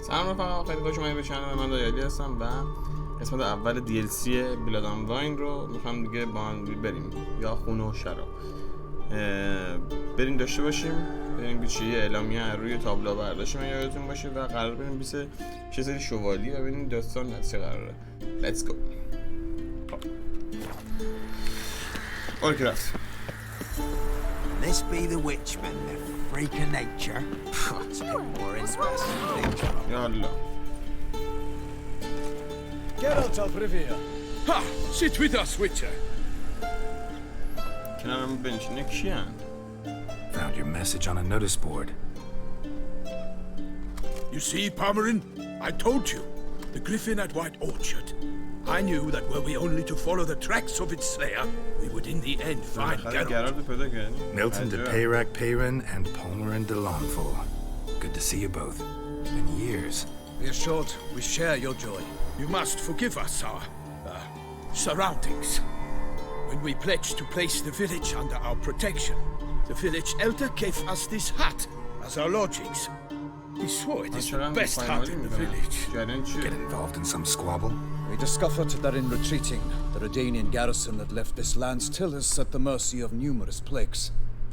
سلام رفقا، خیلی خوش اومدید به چنل من. دایالی هستم و قسمت اول DLC بلاد واین رو میخوام دیگه با هم بریم، یا خونه و شراب بریم داشته باشیم. بریم که یه اعلامیه روی تابلو برداشتیم یادتون باشه و قرار بریم بیسه چه سری شوالی و ببینیم داستان چه قراره. Let's go. اوکی رفت. This be the witchman, the freak of nature. It's a bit more interesting thing. Yalla. Geralt of Rivia. Ha! Sit with us, Witcher. کنارم بنشینه کیان؟ Found your message on a notice board. You see, Palmerin, I told you. The griffin at White Orchard. I knew that were we only to follow the tracks of its slayer, we would in the end find Geralt. Milton de Peyrac Peyrin and Palmerin de Lawnfall. Good to see you both. Been years. Be assured, we share your joy. You must forgive us our surroundings. When we pledged to place the village under our protection, the village elder gave us this hut as our lodgings. He swore it is the best hut in the village. Get involved in some squabble? We discovered that in retreating, the Redanian garrison that left this land still is at the mercy of numerous plagues.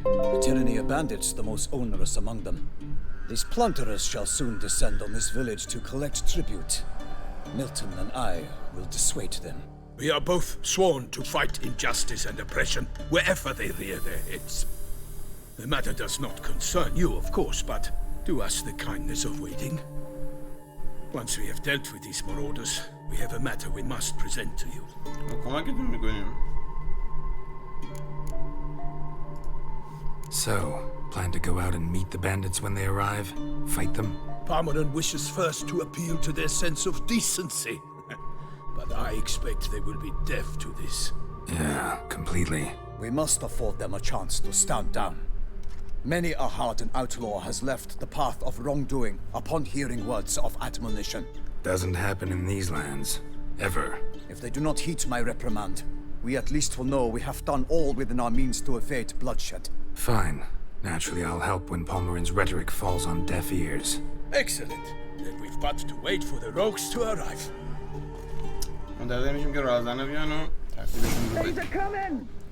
The tyranny of bandits the most onerous among them. These plunderers shall soon descend on this village to collect tribute. Milton and I will dissuade them. We are both sworn to fight injustice and oppression wherever they rear their heads. The matter does not concern you, of course, but do us the kindness of waiting. Once we have dealt with these marauders, we have a matter we must present to you. So, plan to go out and meet the bandits when they arrive? Fight them? Palmerin wishes first to appeal to their sense of decency. But I expect they will be deaf to this. Yeah, completely. We must afford them a chance to stand down. Many a hardened outlaw has left the path of wrongdoing upon hearing words of admonition. Doesn't happen in these lands. Ever. If they do not heed my reprimand, we at least will know we have done all within our means to evade bloodshed. Fine. Naturally, I'll help when Palmerin's rhetoric falls on deaf ears. Excellent. Then we've but to wait for the rogues to arrive.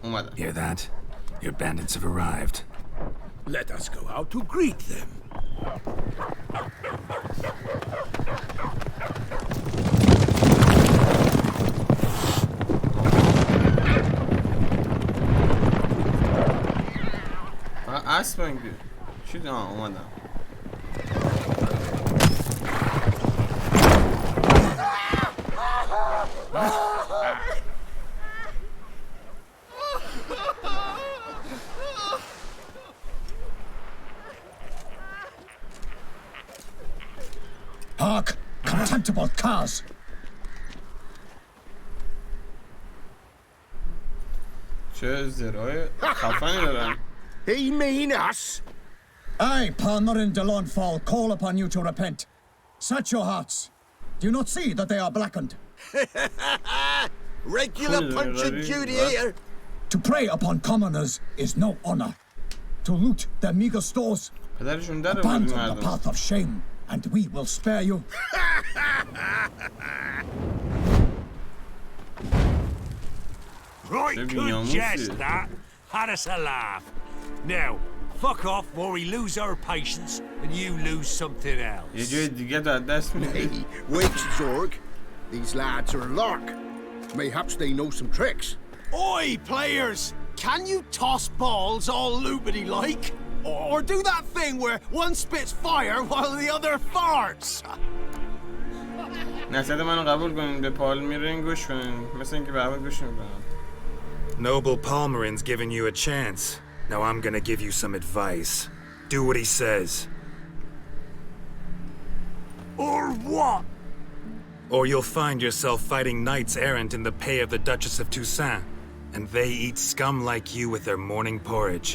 اومدن. Hear that? Your bandits have arrived. Let us go out to greet them. اسب اینگه چی اومدم. Hark! Contemptible curs! چه زرای خفنی دارن. He mean us? I, Palmerin de Lawnfall, call upon you to repent. Search your hearts. Do you not see that they are blackened? Regular punch and duty here. To prey upon commoners is no honor. To loot their meager stores, پدرشون داره abandon مردم. the path of shame, and we will spare you. Right, good jest that. Had us a laugh. Now, fuck off while we lose our patience and you lose something else. یه جای دیگه تو از دست میدی. Hey, wait, Zorg. These lads are a lark. Mayhaps they know some tricks. Oi, players! Can you toss balls all loopity-like? Or do that thing where one spits fire while the other farts? نصیحت منو قبول کنین، به پالمیرین گوش کنین، مثل اینکه به اول گوش میکنن. Noble Palmerin's giving you a chance. Now I'm gonna give you some advice. Do what he says. Or what? Or you'll find yourself fighting knights errant in the pay of the Duchess of Toussaint, and they eat scum like you with their morning porridge.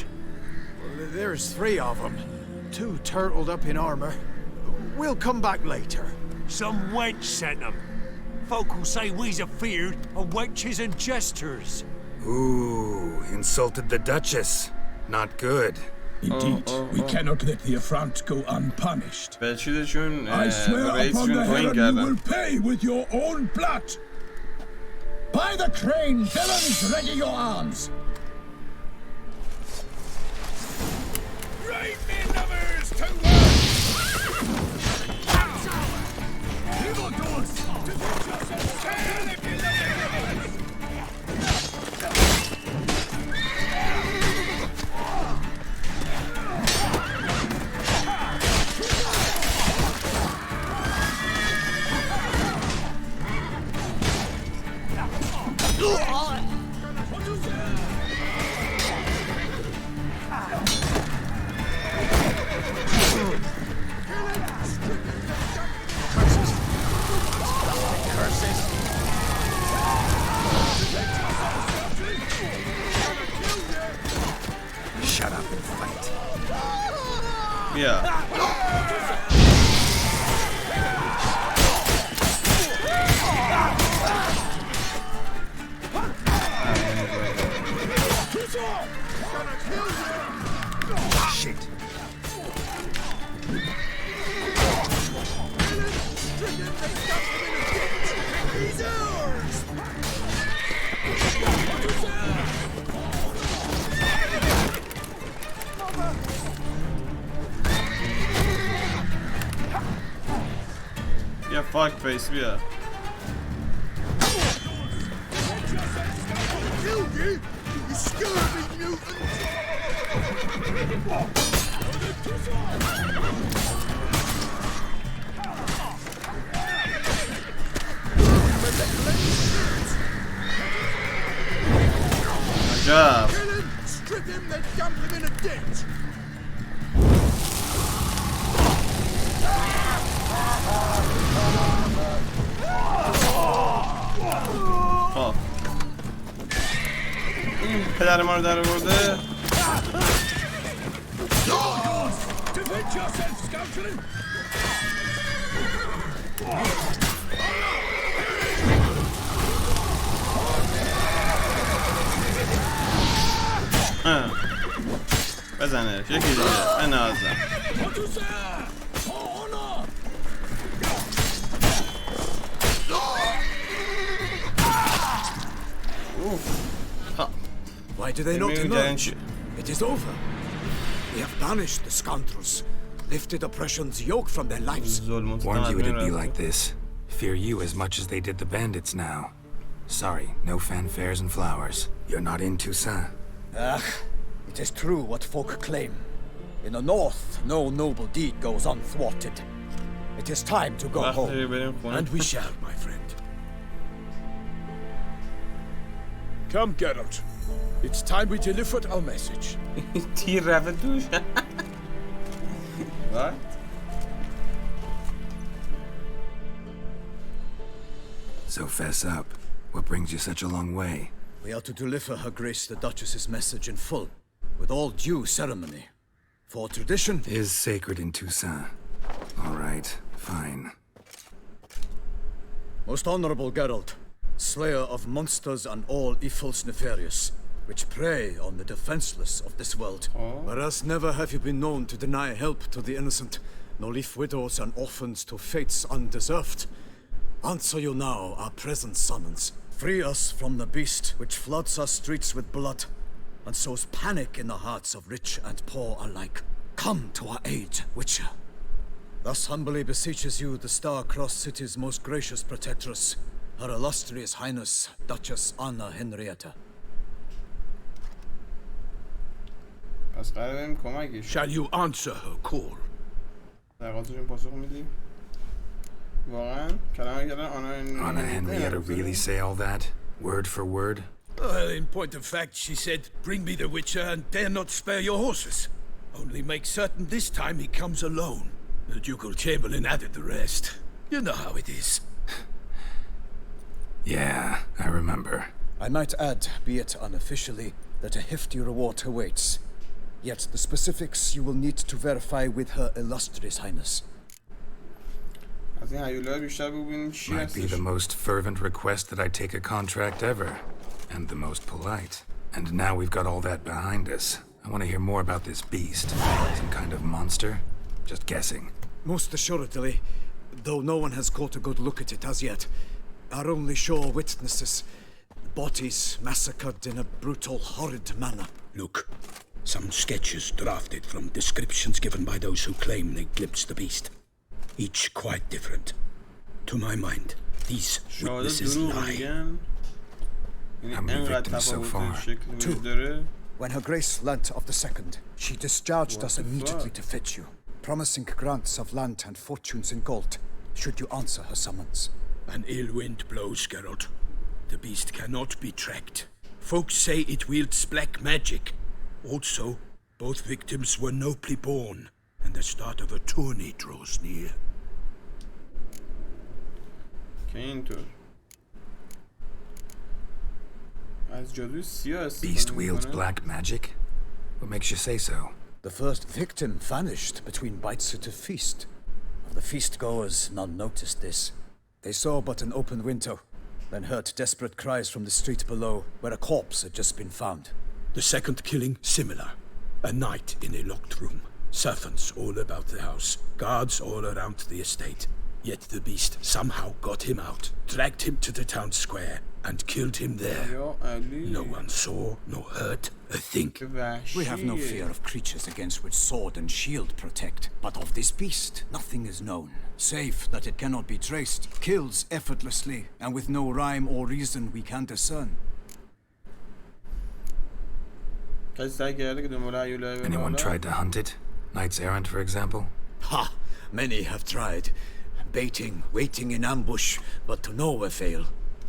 Well, there's 3 of them. 2 turtled up in armor. We'll come back later. Some wench sent them. Folk will say we's afeard of wenches and jesters. Ooh, insulted the Duchess. Not good. Indeed, we cannot let the affront go unpunished. به چیزشون I swear upon the توهین heron you کردن. will pay with your own blood. By the crane, villains, ready your arms. Raid me lovers to work! Evildoers, defend yourselves! Stand if you love it! Shut up and fight. بیا Shit. بیا فاک فیس بیا عجب Strip him, then dump him in a ditch. خب این پدر ما رو در آورده Defend yourself, scoundrel! بزنه یکی دیگه بنازم Why do they not ببینیم emerge? چی It is over. We have banished the scoundrels, lifted oppression's yoke from their lives. ظلم و ستم Warned you از بین it'd be رفت. like this. Fear you as much as they did the bandits now. Sorry, no fanfares and flowers. You're not in Toussaint. It is true what folk claim. In the north, no noble deed goes unthwarted. It is time to go وقتی home. بریم خونه And we shall, my friend. Come, Geralt. It's time we delivered our message. تیر رفته توش What? So fess up. What brings you such a long way? We are to deliver Her Grace the Duchess's message in full, with all due ceremony. For tradition, Is sacred in Toussaint. All right, fine. most honorable Geralt, slayer of monsters and all evils nefarious, which prey on the defenseless of this world. Whereas never have you been known to deny help to the innocent, nor leave widows and orphans to fates undeserved. Answer you now our present summons. Free us from the beast which floods our streets with blood, and sows panic in the hearts of rich and poor alike. Come to our aid, Witcher. Thus humbly beseeches you the star-crossed city's most gracious protectress, Her illustrious Highness, Duchess Anna Henrietta. پس قراره بریم کمکش Shall you answer her call? درقاتشون پاسخ میدیم واقعا کلمه کردن Anna Henrietta really say all that? Word for word? Well, in point of fact, she said, bring me the Witcher and dare not spare your horses. Only make certain this time he comes alone. The Ducal Chamberlain added the rest. You know how it is. Yeah, I remember. I might add, be it unofficially, that a hefty reward awaits. Yet the specifics you will need to verify with Her illustrious Highness. از این هیولای بیشتر ببینیم چی Might be هستش the most fervent request that I take a contract ever. And the most polite. And now we've got all that behind us. I want to hear more about this beast. Some kind of monster? Just guessing. Most assuredly, though no one has caught a good look at it as yet. Our only sure witnesses. Bodies massacred in a brutal, horrid manner. Look, some sketches drafted from descriptions given by those who claim they glimpsed the beast. Each quite different. To my mind, these witnesses lie. How many victims so far? 2. When Her Grace learnt of the second, she discharged us immediately to fetch you, promising grants of land and fortunes in gold, should you answer her summons. An ill wind blows, Geralt. The beast cannot be tracked. Folks say it wields black magic. Also, both victims were nobly born, and the start of a tourney draws near. Beast wields black magic? What makes you say so? The first victim vanished between bites at a feast. Of the feast-goers, none noticed this. They saw but an open window, then heard desperate cries from the street below, where a corpse had just been found. The second killing, similar. A night in a locked room. Servants all about the house. Guards all around the estate. Yet the beast somehow got him out, dragged him to the town square, and killed him there. No one saw, nor heard a thing. We have no fear of creatures against which sword and shield protect, but of this beast, nothing is known. Save that it cannot be traced, kills effortlessly, and with no rhyme or reason we can discern. Anyone tried to hunt it? Knights errant, for example? Ha! Many have tried. Baiting, waiting in ambush, but to no avail.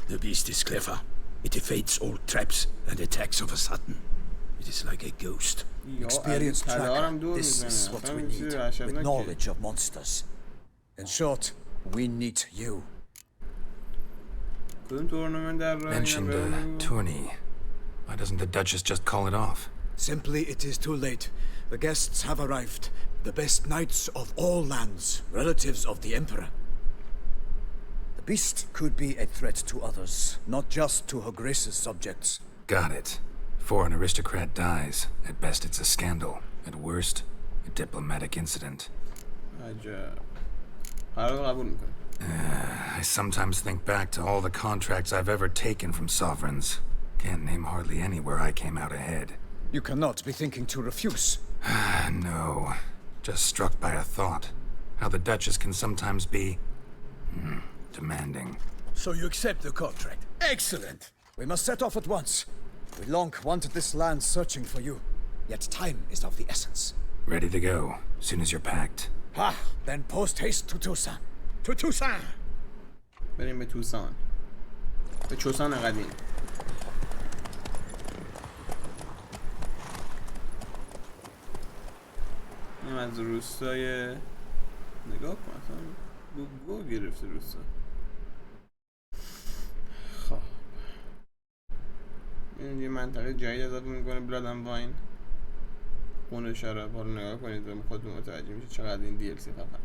The beast is clever. It evades all traps and attacks of a sudden. It is like a ghost. Experienced tracker, this is what we need, with knowledge of monsters. In short, we need you. Mentioned a tourney. Why doesn't the Duchess just call it off? Simply, it is too late. The guests have arrived. The best knights of all lands, relatives of the Emperor. The beast could be a threat to others, not just to Her Grace's subjects. Got it. Before an aristocrat dies, at best it's a scandal. At worst, a diplomatic incident. I sometimes think back to all the contracts I've ever taken from sovereigns. Can't name hardly any where I came out ahead. You cannot be thinking to refuse. No. Just struck by a thought. How the Duchess can sometimes be... demanding. So you accept the contract. Excellent! We must set off at once. We long wanted this land searching for you. Yet time is of the essence. Ready to go, soon as you're packed. Ha! Then post-haste to Toussaint. To Toussaint! بریم به توسان. به چوسان قدیم. این از روستای نگاه کن اصلا گو گرفته روستا. خب این یه منطقه جدید اضافه میکنه بلادن واین خونه شراب. حالا نگاه کنید و خودتون متوجه میشه چقدر این DLC خفن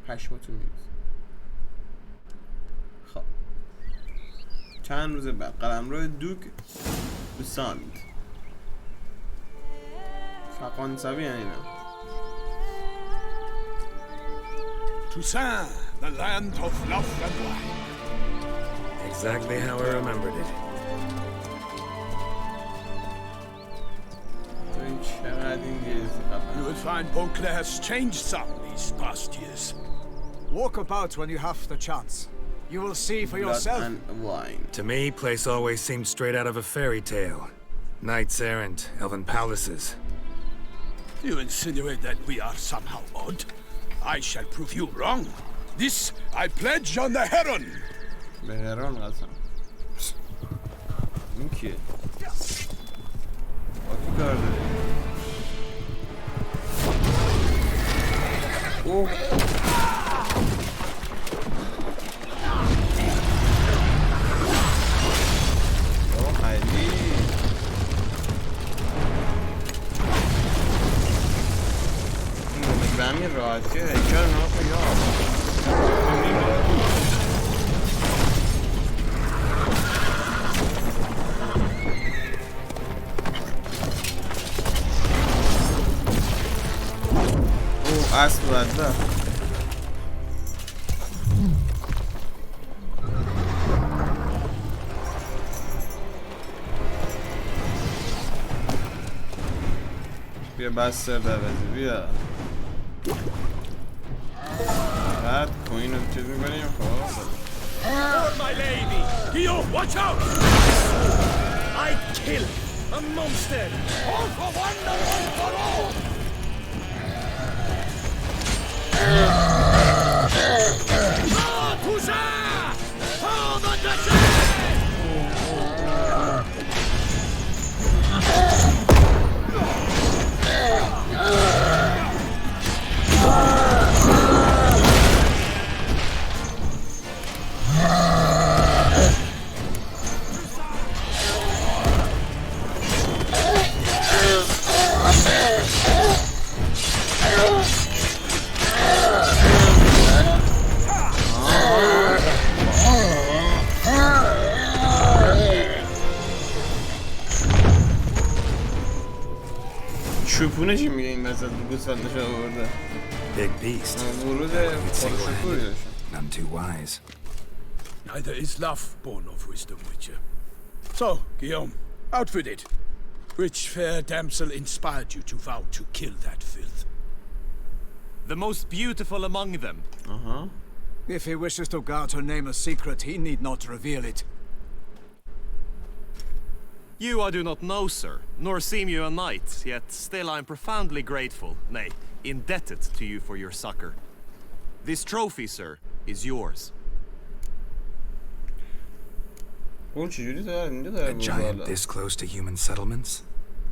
پشماتون میریزه. خب چند روز بعد قلمرو دوگ بساند فرانسوی یعنی نه. Toussaint, the land of love and wine. Exactly how I remembered it. You will find Beauclair has changed some these past years. Walk about when you have the chance. You will see for yourself. Blood and wine. To me, place always seemed straight out of a fairy tale. Knights errant, elven palaces. You insinuate that we are somehow odd? I shall prove you wrong. This I pledge on the Heron. به هران قسم. این کیه؟ با کی کار داری؟ اوه خیلی به همین راحتیه چرا ناخو یا اسب بدبخت. بیا بستر دوازی بیا. بعد کوین رو چیز میکنیم. خب My lady! Guillaume, watch out! I'd kill a monster! All for one and one for all! Ah, Toussaint! For the Duchess! چوپونه چی میگه این وسط گوسفندش آورده؟ Big beast. ورود پرشکوری داشت. None too wise. Neither is love born of wisdom, Witcher. So, Guillaume, outfitted. Which fair damsel inspired you to vow to kill that filth? The most beautiful among them. If he wishes to guard her name a secret, he need not reveal it. You I do not know, sir, nor seem you a knight, yet still I am profoundly grateful, nay, indebted to you for your succor. This trophy, sir, is yours. A giant this close to human settlements?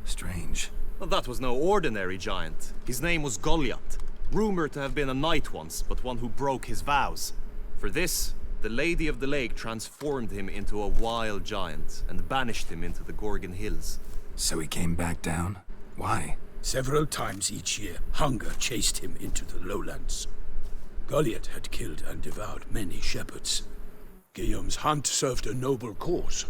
Strange. Well, that was no ordinary giant. His name was Goliath, rumored to have been a knight once, but one who broke his vows. For this, the Lady of the Lake transformed him into a wild giant and banished him into the Gorgon Hills. So he came back down? Why? Several times each year, hunger chased him into the lowlands. Goliath had killed and devoured many shepherds. Guillaume's hunt served a noble cause.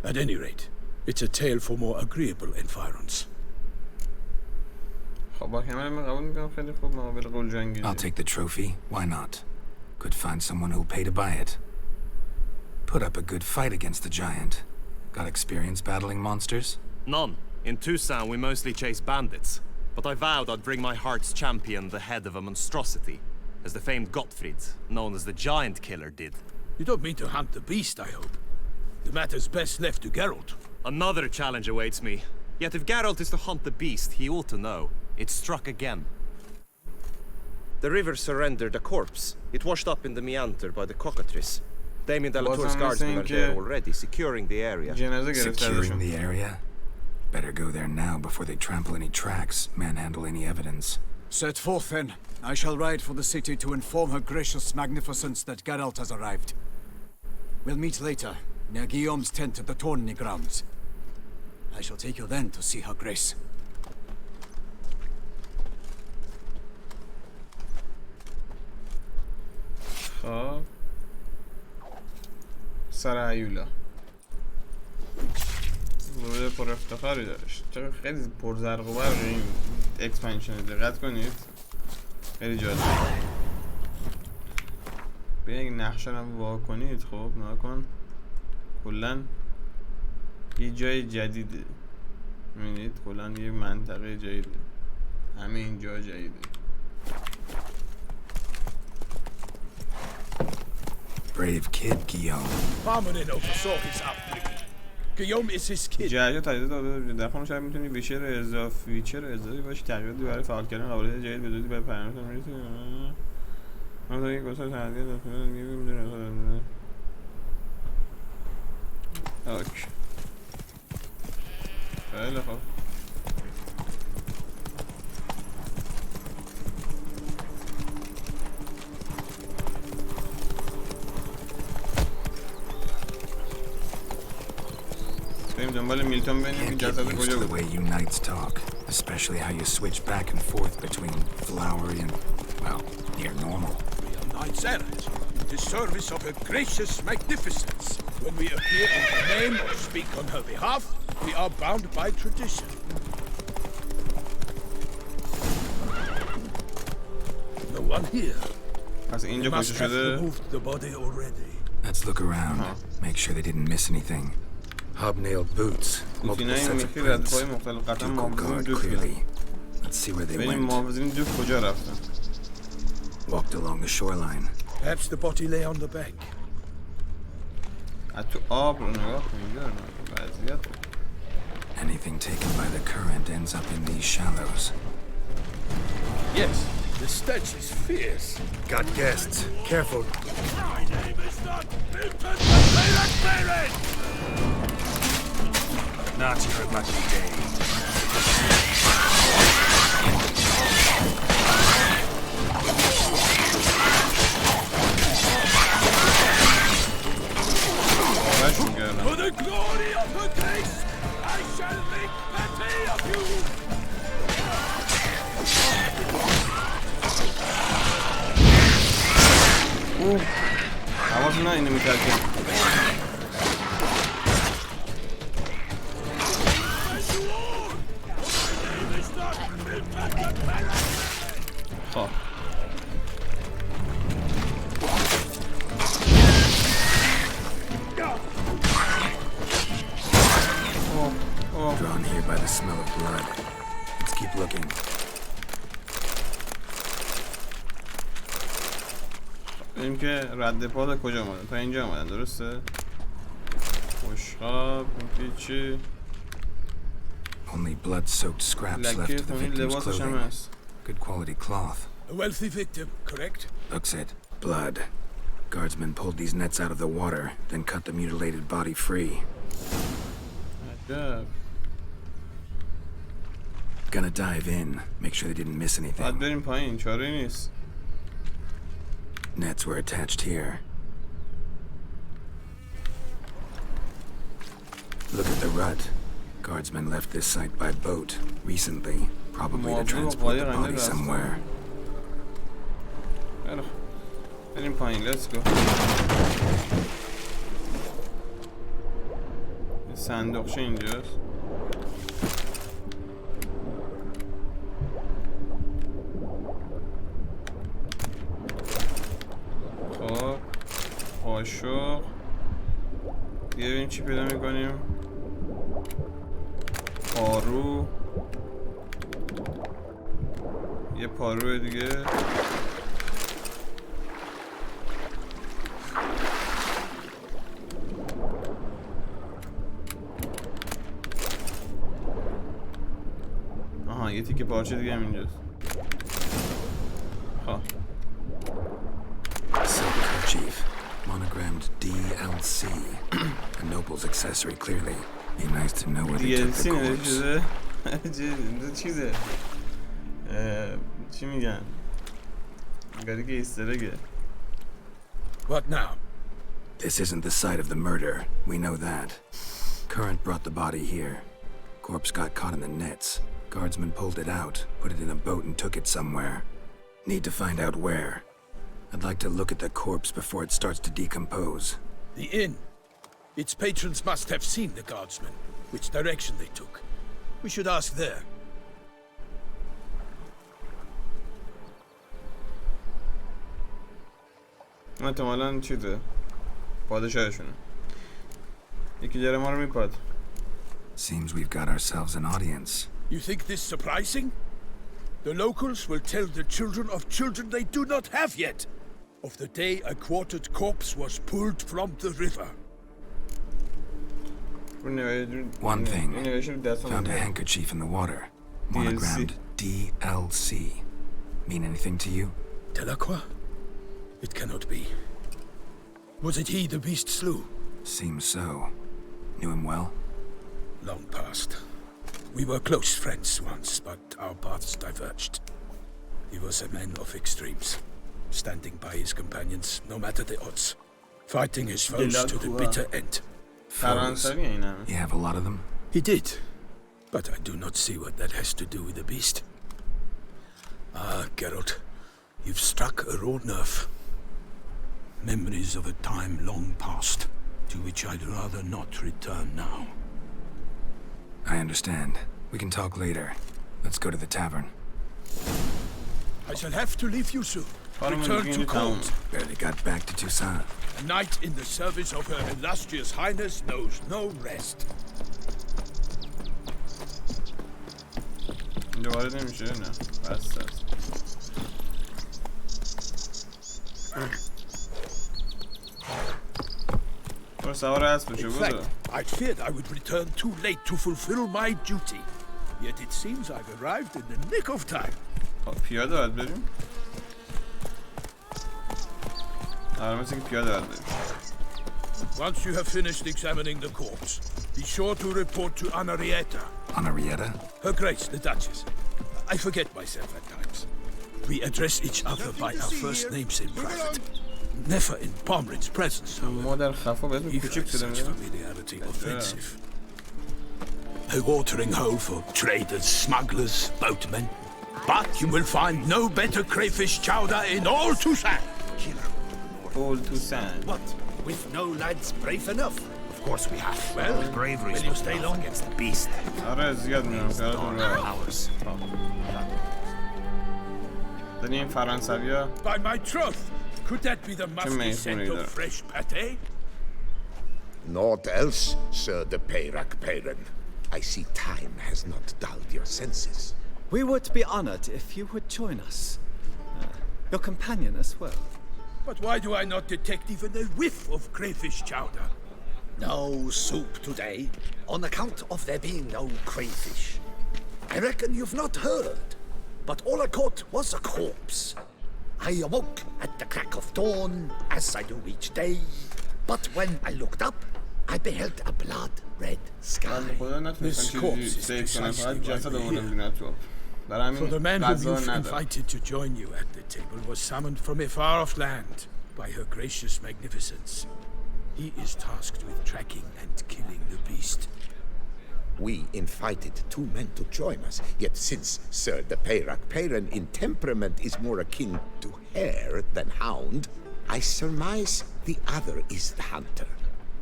At any rate, it's a tale for more agreeable environs. I'll take the trophy. Why not? Could find someone who'll pay to buy it. Put up a good fight against the giant. Got experience battling monsters? None. In Toussaint, we mostly chase bandits. But I vowed I'd bring my heart's champion the head of a monstrosity, as the famed Gottfried, known as the Giant Killer, did. You don't mean to hunt the beast, I hope. The matter's best left to Geralt. Another challenge awaits me. Yet if Geralt is to hunt the beast, he ought to know. It struck again. The river surrendered a corpse. It washed up in the meander by the cockatrice. Damien Delatour's guardsmen are there already, securing the area. Securing the area? Better go there now before they trample any tracks, manhandle any evidence. Set forth then. I shall ride for the city to inform her gracious magnificence that Geralt has arrived. We'll meet later, near Guillaume's tent at the Tourney grounds. I shall take you then to see her grace. خب سر هیولا ورود پر افتخاری داشت. چقدر خیلی پر زرق و برق این اکسپنشن. دقت کنید خیلی جالب. به یک نقشه هم وا کنید. خب نکن کلا یه جای جدیده. میبینید کلا یه منطقه جدیده. همه این جا جدیده. Brave kid, Guillaume. Parmanin oversaw his upbringing. Guillaume is his kid. جهت تایید داده در خانم شاید میتونی ویچر اضافی باشی. تغییراتی برای فعال کردن قابلیت جدید به دودی برای پرنامه‌تون میرسید. من تا یک گذار تغییر داده می‌بینم. اوکی. خیلی خوب. Can't get used to the way you knights talk, especially how you switch back and forth between flowery and, well, near normal. We are knights errant, in the service of her gracious magnificence. When we appear in her name or speak on her behalf, we are bound by tradition. one here. پس They اینجا must کشته have شده. removed the body already. Let's look around. Make sure they didn't miss anything. Hobnailed boots, multiple کوتینای sets of میخی prints. ردپای مختلف قطعا Ducal محافظین guard جفت بودن. clearly. Let's see where they ببینیم went. محافظین جفت کجا رفتن. Walked along the shoreline. Perhaps the body lay on the bank. از تو آب رو نگاه کن اینجا رو نگاه کن. وضعیت. Anything taken by the current ends up in these shallows. Yes, the stench is fierce. Got guests. Careful. My name is not Milton the Spirit! Not your lucky day. For the glory of her grace, I shall make pity of you! حواس نه اینو میترکه. خب Drawn here by the smell of blood. Let's keep looking. ببینیم که رد پا کجا اومدن. تا اینجا اومدن درسته؟ خوشخواب این چی؟ Only blood-soaked scraps left of the victim's clothing. Good quality cloth. A wealthy victim, correct? Looks it. Blood. Guardsmen pulled these nets out of the water, then cut the mutilated body free. عجب. Gonna dive in, make sure they didn't miss باید anything. بریم پایین چاره نیست. Nets were attached here. Look at the rut. Guardsmen left this site by boat recently, probably to transport the body somewhere. بریم پایین. let's go. صندوقچه اینجاست. خب قاشق دیگه ببینیم چی پیدا میکنیم. پارو. یه پارو دیگه. آها یه تیکه پارچه دیگه هم اینجاست. خب Silk kerchief, monogrammed DLC. A noble's accessory, clearly. Be nice to know where they took the DLC corpse. نوشته چیزه چی میگن گاری که ایسترگه. What now? This isn't the site of the murder. We know that. Current brought the body here. Corpse got caught in the nets. Guardsmen pulled it out, put it in a boat and took it somewhere. Need to find out where. I'd like to look at the corpse before it starts to decompose. The inn. Its patrons must have seen the guardsmen, which direction they took. We should ask there. احتمالاً چیزه پادشاهشونه. یکی جره ما رو میپاد. Seems we've got ourselves an audience. You think this surprising? The locals will tell the children of children they do not have yet of the day a quartered corpse was pulled from the river. One thing, found a handkerchief in the water. Monogrammed DLC. Mean anything to you? Delacroix? It cannot be. Was it he the beast slew? Seems so. Knew him well? Long past. We were close friends once, but our paths diverged. He was a man of extremes, standing by his companions no matter the odds, fighting his foes to the bitter end. Foes? You have a lot of them? He did, but I do not see what that has to do with the beast. Ah, Geralt, you've struck a raw nerve. Memories of a time long past, to which I'd rather not return now. I understand. We can talk later. Let's go to the tavern. I shall have to leave you soon. Return to court. Barely got back to Toussaint. A knight in the service of Her Illustrious Highness knows no rest. اینجا وارد نمیشه نه بس است برو سوار اسب بشو In بودو fact, I feared I would return too late to fulfill my duty. Yet it seems I've arrived in the nick of time. پیاده باید بریم آره مثل اینکه پیاده باید بریم Once you have finished examining the corpse, be sure to report to Anarietta. Anarietta? Her Grace, the Duchess. I forget myself at times. We address each other by our first names in private. Never in Pomrin's presence, however. مادر خفا بهتون Even کوچیک شده such میگم familiarity offensive. A watering hole for traders, smugglers, boatmen. But you will find no better crayfish chowder in all Toussaint. All Toussaint What? With no lads brave enough? Of course we have. Well, bravery will you stay long? against the beast. آره زیاد میرم خیالتون Ours. داریم فرانسوی ها By my troth, could that be the musty scent of fresh pâté? Naught else, Sir de Peyrac Peyren. I see time has not dulled your senses. We would be honored if you would join us. Your companion as well. But why do I not detect even a whiff of crayfish chowder? No soup today, on account of there being no crayfish. I reckon you've not heard, but all I caught was a corpse. I awoke at the crack of dawn, as I do each day, but when I looked up, I beheld a blood-red sky. This corpse is precisely For the man whom you've invited to join you at the table was summoned from a far-off land by her gracious magnificence. He is tasked with tracking and killing the beast. We invited two men to join us, yet since Sir de Peyrac Peyren in temperament is more akin to hare than hound, I surmise the other is the hunter.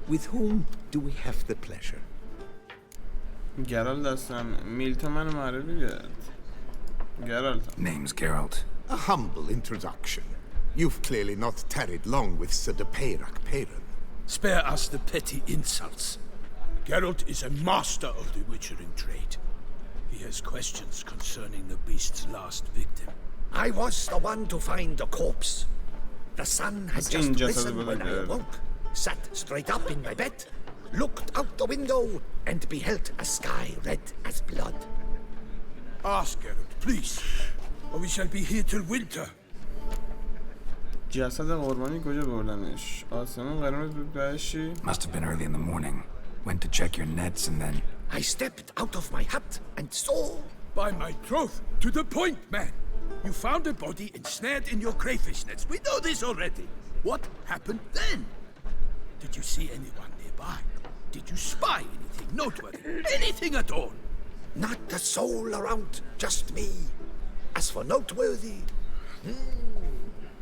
With whom do we have the pleasure? geralt هستم میلتا منو معرفی کرد geralt Name's Geralt. A humble introduction. You've clearly not tarried long with Sir de Peyrac Peyren. Spare us the petty insults. Geralt is a master of the witchering trade. He has questions concerning the beast's last victim. I was the one to find the corpse. The sun had just risen when I awoke, sat straight up in my bed, looked out the window, and beheld a sky red as blood. Ask Geralt, please, or we shall be here till winter. جسد قربانی کجا بردنش آسمون قرمز بود بهشی Must have been early in the morning. Went to check your nets and then... I stepped out of my hut and saw... By my troth, to the point, man. You found a body ensnared in your crayfish nets. We know this already. What happened then? Did you see anyone nearby? Did you spy anything noteworthy? Anything at all? Not a soul around, just me. As for noteworthy...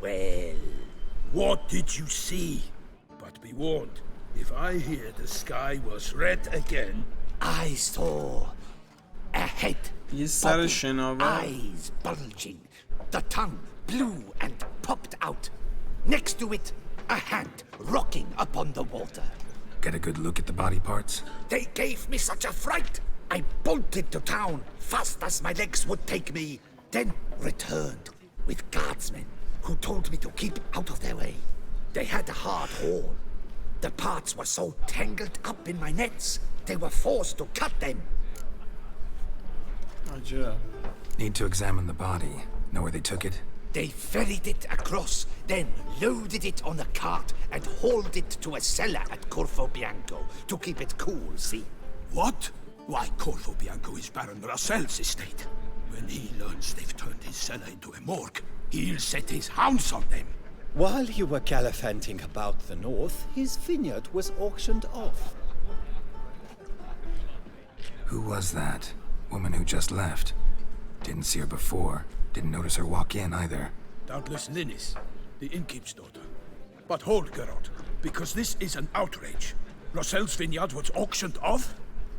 well... What did you see? But be warned, if I hear the sky was red again... I saw... a head. یه سر شناور Eyes bulging. The tongue blew and popped out. Next to it, a hand rocking upon the water. Get a good look at the body parts? They gave me such a fright. I bolted to town fast as my legs would take me, then returned with guardsmen who told me to keep out of their way. They had a hard haul. The parts were so tangled up in my nets, they were forced to cut them. عجب Need to examine the body. Know where they took it? They ferried it across, then loaded it on a cart and hauled it to a cellar at Corvo Bianco to keep it cool, see? What? Why, Corvo Bianco is Baron Russell's estate. When he learns they've turned his cellar into a morgue, he'll set his hounds on them. While you were gallivanting about the north, his vineyard was auctioned off. Who was that? Woman who just left. Didn't see her before. Didn't notice her walk in either. Doubtless Linnis, the innkeep's daughter. But hold, Geralt, because this is an outrage. Russell's vineyard was auctioned off?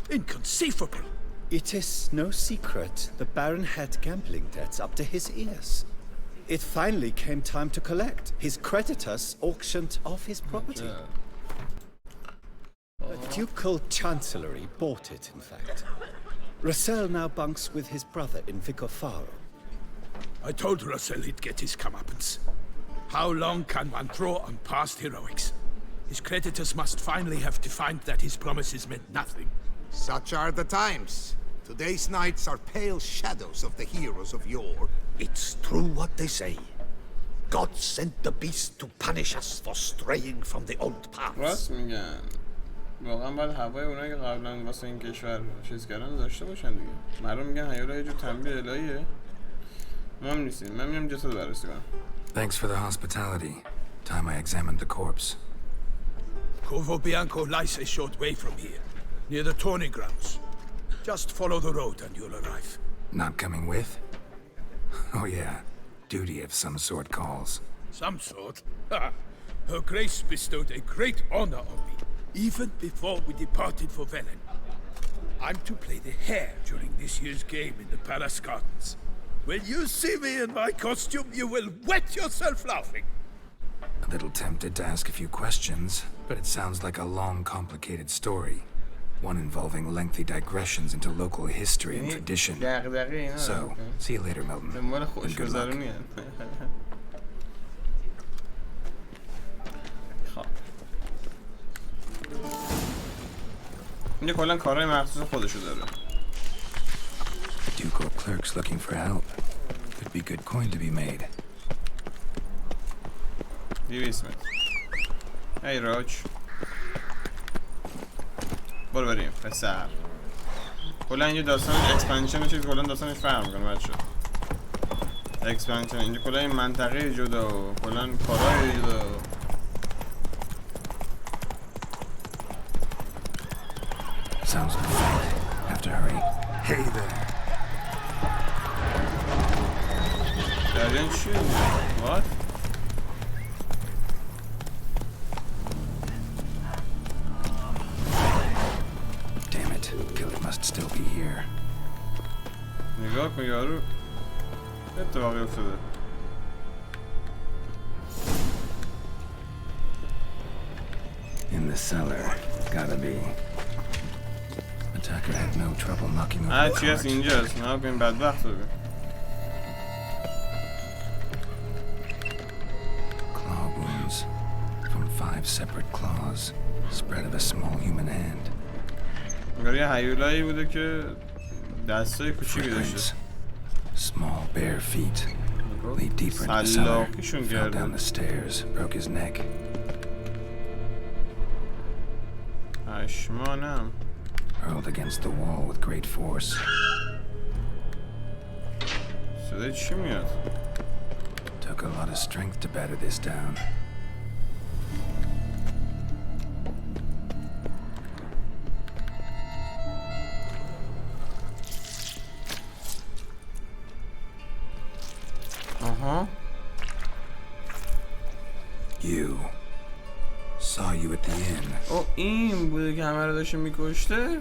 Inconceivable. It is no secret the Baron had gambling debts up to his ears. It finally came time to collect. His creditors auctioned off his property. The ducal chancellery bought it, in fact. Russell now bunks with his brother in Vicofaro. I told Russell he'd get his comeuppance. How long can one draw on past heroics? His creditors must finally have to find that his promises meant nothing. Such are the times. Today's knights are pale shadows of the heroes of yore. It's true what they say. God sent the beast to punish us for straying from the old paths. راست میگن. واقعا باید هوای اونایی که قبلا واسه این کشور چیز کردن داشته باشن دیگه. مردم میگن هیولا یه جور تنبیه الهیه. مهم نیستیم. من میرم جسد بررسی کنم. Thanks for the hospitality. Time I examined the corpse. Corvo Bianco lies a short way from here, near the tourney grounds. Just follow the road and you'll arrive. Not coming with? Oh yeah, duty of some sort calls. Some sort? Her Grace bestowed a great honor on me, even before we departed for Velen. I'm to play the hare during this year's game in the Palace Gardens. When you see me in my costume, you will wet yourself laughing. A little tempted to ask a few questions, but it sounds like a long, complicated story. One involving lengthy digressions into local history and tradition. So, see you later, Milton. And good luck. اینجا کلا کارهای مخصوص خودشو داره. Ducal clerks looking for help. Could be good coin to be made. 200 متر. هی راج. برو بریم پسر. کلا اینجا داستان اکسپنشن چیز کلا داستانش فرق میکنه بچه. اکسپنشن اینجا کلا این منطقه جدا و کلا کارهای جدا. Sounds like a fight. Have to hurry. Hey there. جریان چیه؟ What? Damn it. Killer must still be here. نگاه کن یارو اتفاقی افتاده. In the cellar. Gotta be. Attacker had no trouble knocking over the چی هست cart. اینجاست؟ نها کنیم بدبخت رو ببین. Claw wounds from 5 separate claws, spread of a small human hand. انگار یه هیولایی بوده که دستای کوچیکی داشته. Footprints. Small bare feet. Lead deeper into the cellar. Fell down the stairs, broke his neck. اشمانم. Hurled against the wall with great force. صدای چی میاد؟ Took a lot of strength to batter this down. You. Saw you at the inn. او این بوده که همه رو داشته میکشته؟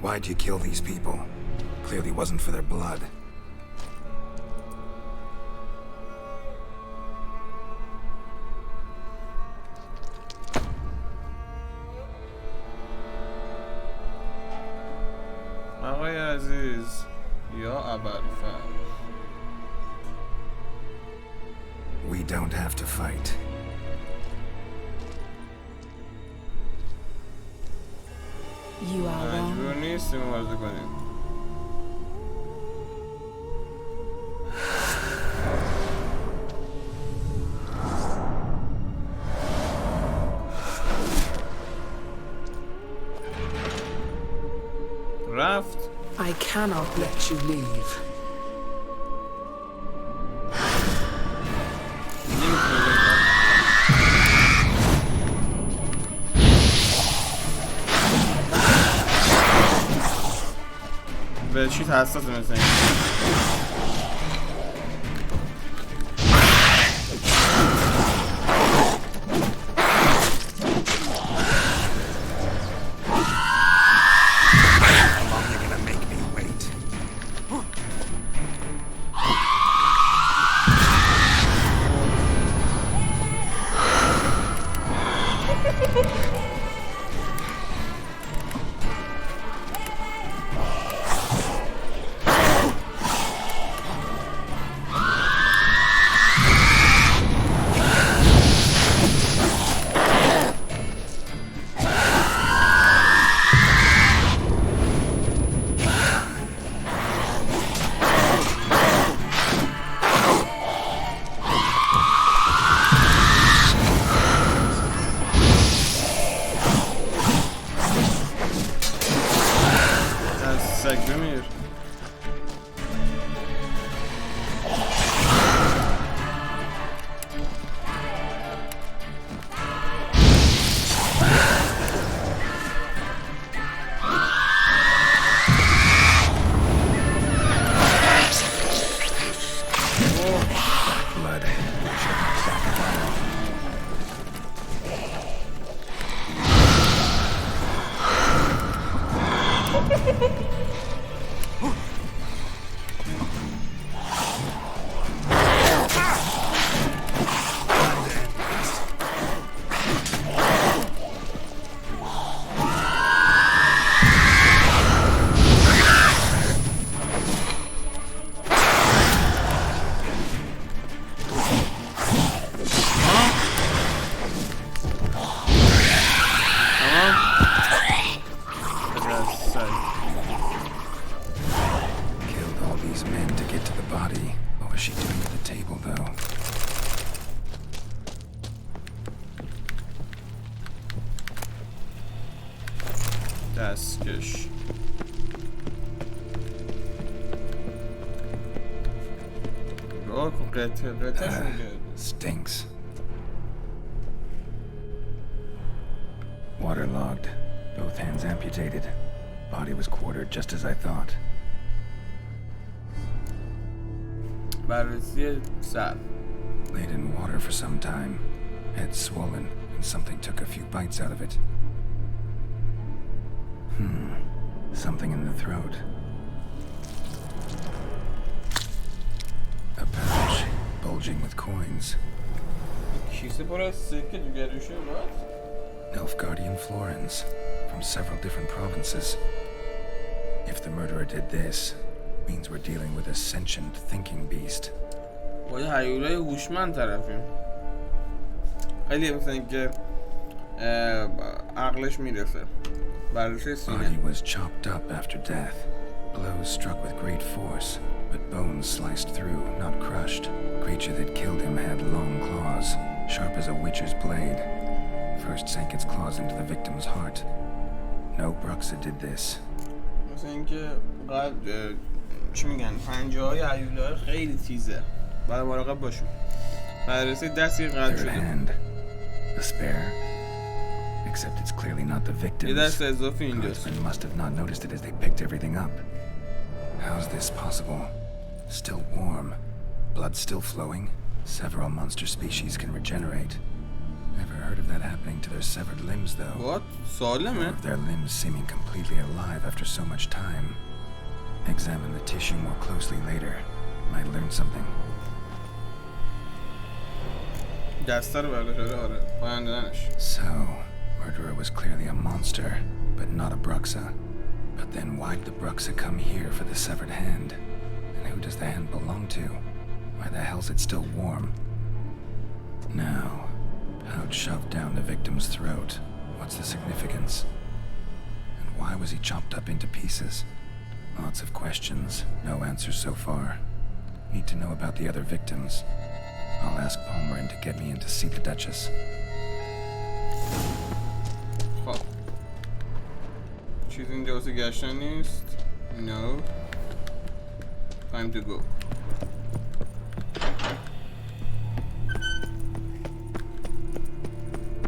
Why'd you kill these people? Clearly wasn't for their blood. آقای عزیز یا ابوالفضل We don't have to fight. You are wrong. مجبور نیستیم مبارزه کنیم. رفت. I cannot let you leave. به چیز حساسه مثل این. was she doing at the table, though? دستکش. Stinks. Waterlogged. Both hands amputated. Body was quartered just as I thought. بررسی سر. Laid in water for some time. Head swollen, and something took a few bites out of it. Something in the throat. A pouch, bulging with coins. کیسه پر از سکه جگرشه what? Nilfgaardian florins from several different provinces. If the murderer did this, means we're dealing with a sentient thinking beast. با یه هیولای هوشمند طرفیم. خیلی مثل اینکه عقلش میرسه. بررسی سینه. Body was chopped up after death. Blows struck with great force, but bones sliced through, not crushed. Creature that killed him had long claws, sharp as a witcher's blade. First sank its claws into the victim's heart. No Bruxa did this. مثل اینکه چی میگن پنجه های هیولای خیلی تیزه. بعد مراقب باشون. بررسی دستی قطع شده. Hand. A spare. Except it's clearly not the victim's. یه دست اضافی اینجاست. Guardsmen must have not noticed it as they picked everything up. How's this possible? Still warm. Blood still flowing. Several monster species can regenerate. Never heard of that happening to their severed limbs, though. What? سالمه؟ Of their limbs seeming completely alive after so much time. Examine the tissue more closely later. Might learn something. دسته رو برداشته آره. پایندنش. So, murderer was clearly a monster, but not a Bruxa. But then why'd the Bruxa come here for the severed hand? And who does the hand belong to? Why the hell's it still warm? Now, pouch shoved down the victim's throat. What's the significance? And why was he chopped up into pieces? Lots of questions, no answers so far. Need to know about the other victims. I'll ask Palmerin to get me in to see the Duchess. خب چیز اینجا واسه گشتن نیست. No. Time to go.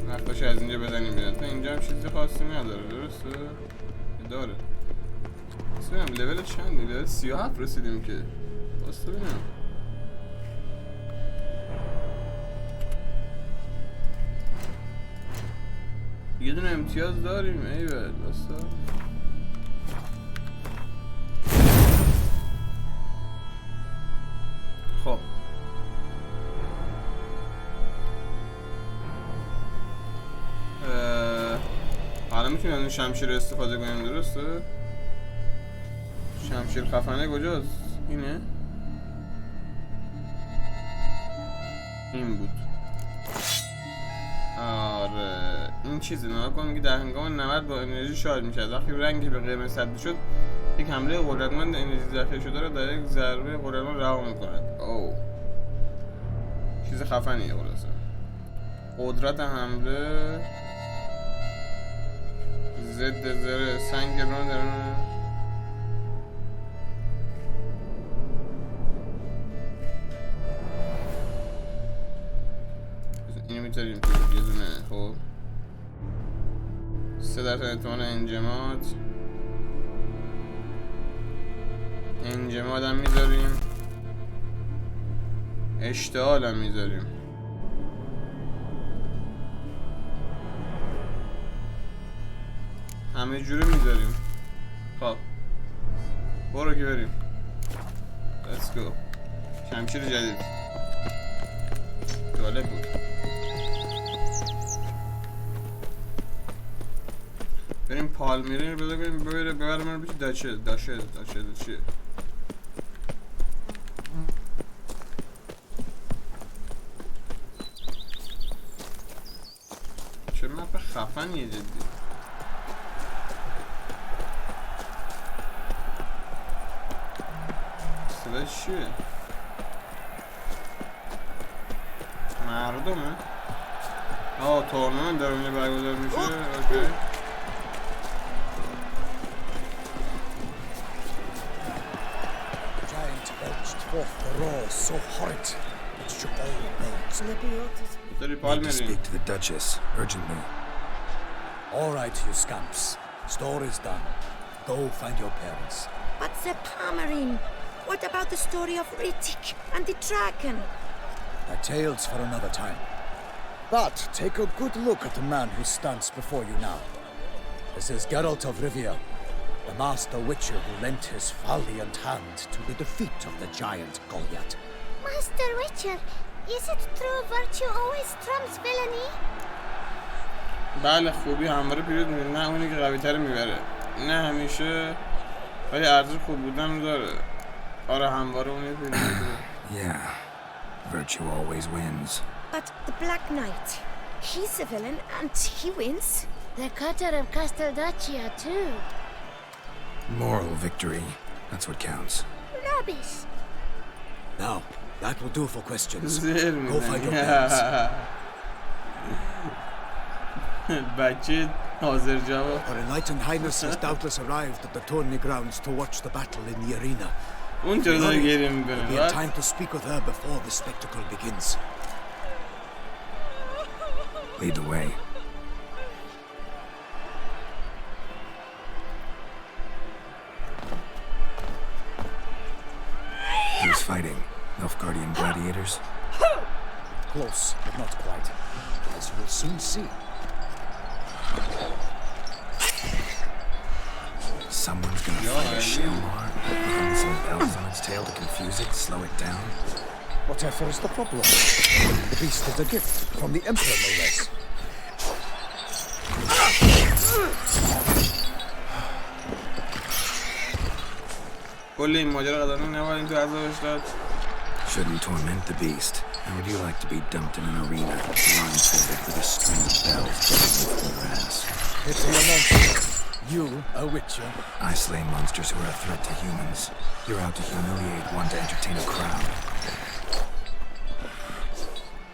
نقداش از اینجا بزنیم بیاد. تا اینجا هم چیزی خاصی نداره درسته؟ داره. بس ببینم لول چندی؟ لول 37 رسیدیم که. باستا ببینم. یه دونه امتیاز داریم ایول باستا. خب حالا میتونیم از این شمشیر استفاده کنیم درسته؟ شمشیر خفنه کجاست؟ اینه؟ این بود. آره این چیزی نها کن میگه در هنگام نبرد با انرژی شارژ میشد. وقتی رنگی به قرمز تبدیل شد یک حمله قدرتمند انرژی ذخیره شده را در یک ضربه قدرتمند رها میکند. اوه چیز خفنیه خلاصه. قدرت حمله ضد زره سنگ گران درون اینو میتاریم تو یه دونه. خب 3% احتمال انجماد هم میذاریم. اشتعال هم میذاریم. همه جوره میذاریم. خب برو که بریم. Let's go. شمشیر جدید جالب بود. بریم پالمیره رو بذار کنیم ببره من رو بشه داشه چیه چه مپ خفنیه جدی. صدا چیه؟ مردمه؟ تورنمنت داره اونجا برگزار میشه. اوکی. Giant belched forth the roar so horrid it shook all bones. Need to speak to the Duchess, urgently. All right, you scamps. Store is done. Go find your parents. But the Palmerine, what about the story of Rittik and the dragon? Our tales for another time. But take a good look at the man who stands before you now. This is Geralt of Rivia, the master witcher who lent his valiant hand to the defeat of the giant Goliath. Master Witcher, is it true virtue always trumps villainy? بله خوبی همواره پیروز میشه. نه اونی که قوی تر میبره. نه همیشه. ولی ارزش خوب بودن داره. آره همواره اونی پیروز میشه. Yeah, virtue always wins. But the Black Knight, he's a villain and he wins. The cutter of Casteldaccia too. Moral victory, that's what counts. Rubbish. Now, that will do for questions. Go find your parents. بچه حاضر جواب. Our enlightened highness has doubtless arrived at the tourney grounds to watch the battle in the arena. اون چرا داره گریه میکنه؟ We have time to speak with her before the spectacle begins. Lead the way. Who's fighting? Nilfgaardian gladiators? Close, but not quite. As you will soon see. Someone's gonna fight a Shelmar, hang some bells on its tail to confuse it, slow it down. Whatever is the problem? The beast is a gift from the Emperor, no less. کل این ماجرا قدرنه نباید این تو عذابش داد. Shouldn't torment the beast. How would you like to be dumped in an arena, blindfolded with a string of bells from your ass? It's a monster. You, a witcher. I slay monsters who are a threat to humans. You're out to humiliate one to entertain a crowd.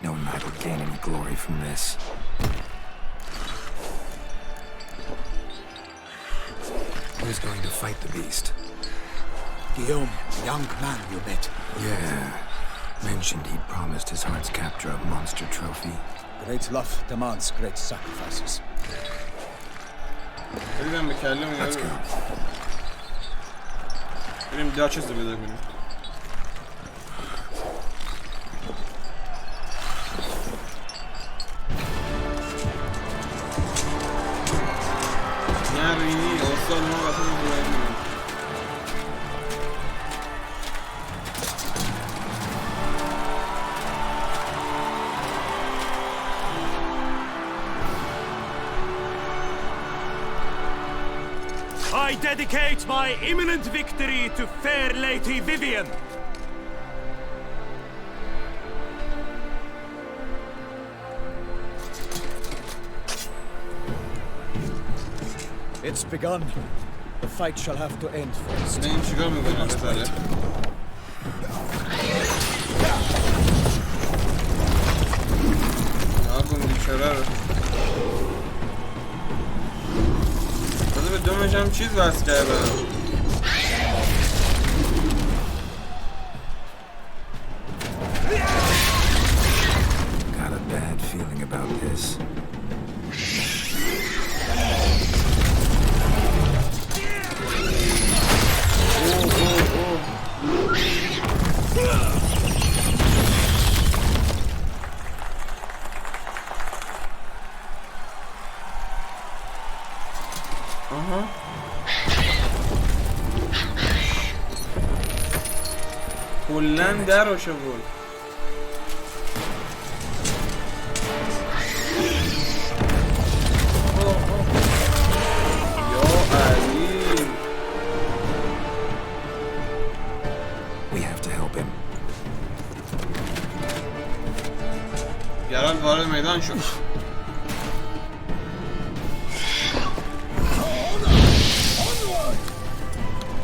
No knight will gain any glory from this. Who's going to fight the beast? Guillaume, the young man you met. Yeah. Mentioned he'd promised his heart's capture a monster trophy. Great love demands great sacrifices. Let's go. بریم داچس رو بده کنیم. نه رینی استاد ما وقتی می‌گویم I dedicate my imminent victory to fair Lady Vivian. It's begun. The fight shall have to end first. این چیکار می‌کنه بساله؟ آقا بیچاره رو به دومش هم چیز وصل کرده. Got a bad feeling about this. کلن در رو شبول یا علی We have to help him. گرالت وارد میدان شد.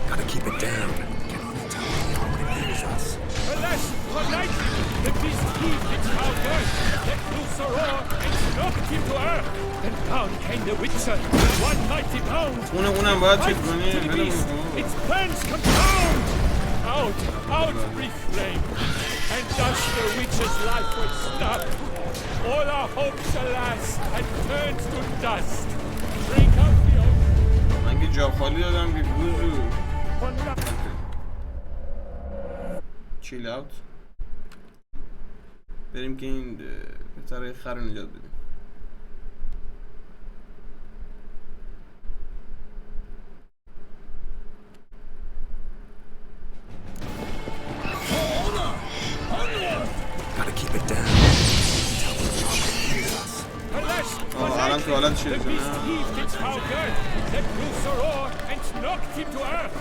Gotta keep it down. Alas, the beast heaved its foul girth, let loose a roar, and knocked him to earth. Then down came the Witcher, with one mighty bound. اونم باید چیز Right کنی to the beast, its plans confound. Out, brief flame, and thus the Witcher's life was snuffed. All our hopes, alas, had turned to dust. Drink up the ocean. من که جا خالی دادم که گوزو چیل اوت. بریم که این پسر خر رو نجات بدیم. Gotta keep it down. الان تو حالت چیه The beast heaved its foul girth, let loose a roar, and knocked him to earth.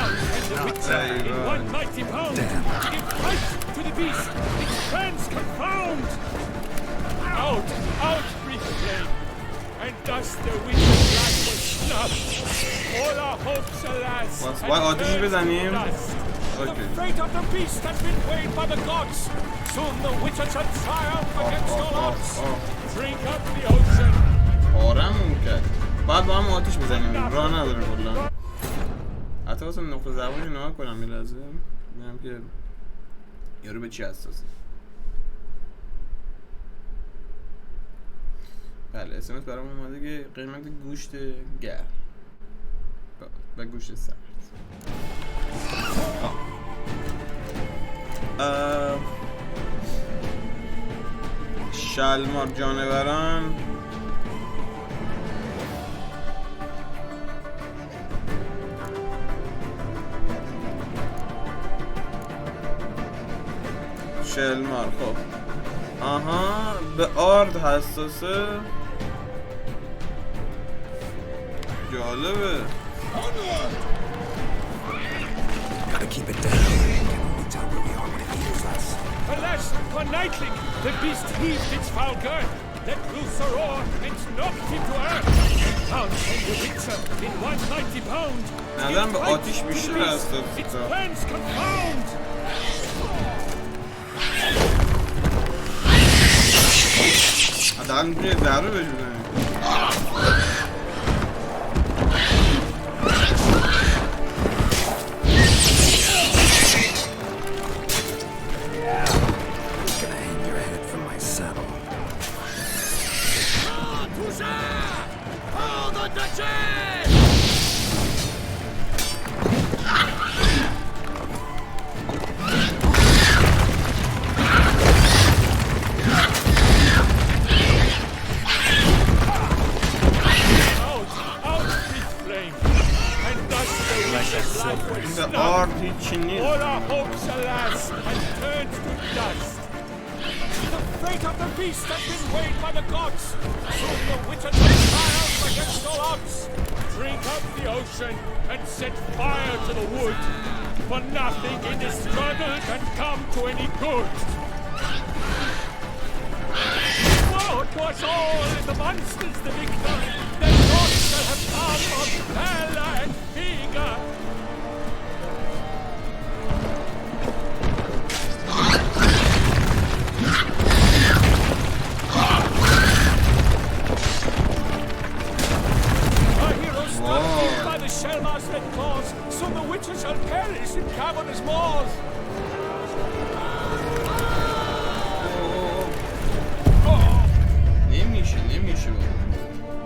Out came the Witcher in one mighty bound, to give fight to the beast, its plans confound. Out, brief flame, and thus the Witcher's life was snuffed. All our hopes, alas, had turned to dust. The fate of the beast has been weighed by the gods. Soon the Witcher shall triumph against all odds. Drink up the ocean. آرمون کرد. بعد با هم آتیش بزنیم. راه نداره کلا. حتی واسه نقطه زبانی نها کنم یه لحظه. ببینم که یارو به چی حساسه. بله اسمت برام اومده که قیمت گوشت گرم و گوشت سرد. شلمار جانوران شلمار خب آها به آرد حساسه جالبه Gotta keep it down. Can only tell where we are when it hears us. Alas, for nightling, the beast heaved its foul girth, let loose a roar, and knocked him to earth. Down came the Witcher in one mighty bound. ندارم به آتیش بیشتر هست Its plans confound. حداقل میتونی ضربه بهش بزنی. All our hopes, alas, had turned to dust. The fate of the beast has been weighed by the gods. Soon the Witcher shall triumph against all odds. Drink up the ocean and set fire to the wood. For nothing in this struggle can come to any good. What was all in the monsters the victor? Their thoughts shall have come of valor and vigor. By the Shellmaster's red claws, soon the Witcher shall perish in cavernous maws. نمیشه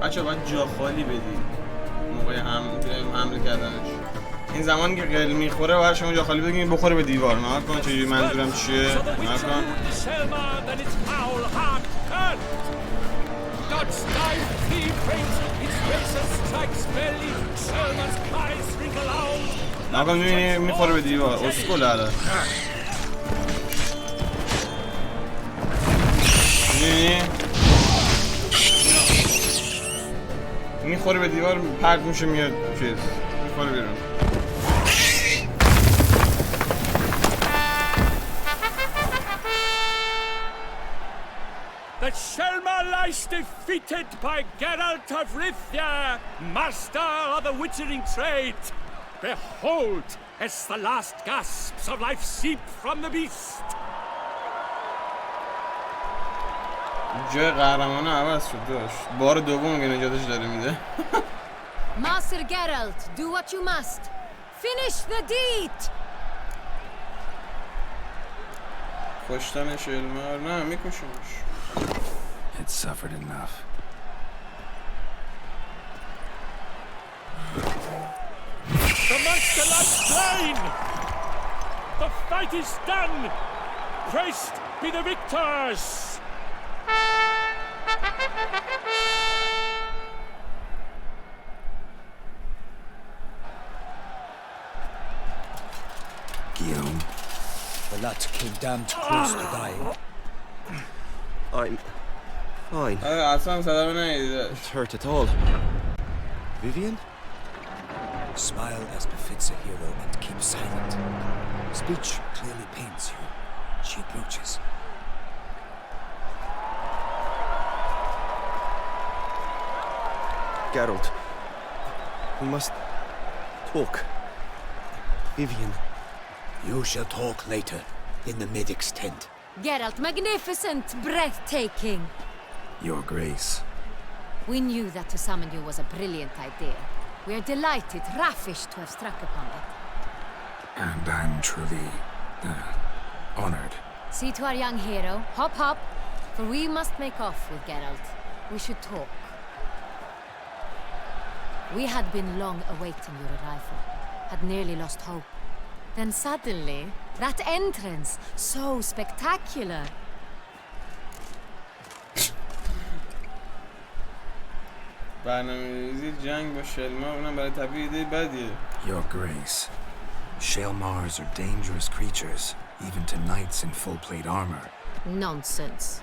بچه باید جا خالی بدی موقع حمله کردنش. این زمان که قل میخوره باید شما جا خالی بدی بخوره به دیوار. نه کن چجوری منظورم چیه؟ نه کن God's knife, he breaks, its razor strikes belly, Selma's cries ring aloud. نکن میبینی میخوره به دیوار. اسکول الان میبینی میخوره به دیوار پرد میشه میاد چیز میخوره بیرون. The Selma lies defeated by Geralt of Rivia, master of the witchering trade. Behold, as the last gasps of life seep from the beast. جای قهرمان عوض شد داشت. بار دوم که نجاتش داره میده. Master Geralt, do what you must. Finish the deed. کشتن شلمار نه میکشمش. It suffered enough. The monster lies slain! The fight is done! Praised be the victors! Guillaume. The lad came damned close to dying. I'm fine. اصلا صدا نمیده. Not hurt at all. Vivian? Smile as befits a hero and keep silent. Speech clearly pains you. She approaches. Geralt. We must talk. Vivian. You shall talk later, in the medic's tent. Geralt, magnificent, breathtaking. Your Grace. We knew that to summon you was a brilliant idea. We are delighted, ravished to have struck upon it. And I'm truly honored. See to our young hero. Hop, hop. For we must make off with Geralt. We should talk. We had been long awaiting your arrival. Had nearly lost hope. Then suddenly, that entrance, so spectacular. برنامه‌ریزی جنگ با شلمار اونم برای طبیعی ایده بدیه. Your Grace. Shaelmars are dangerous creatures, even to knights in full plate armor. Nonsense.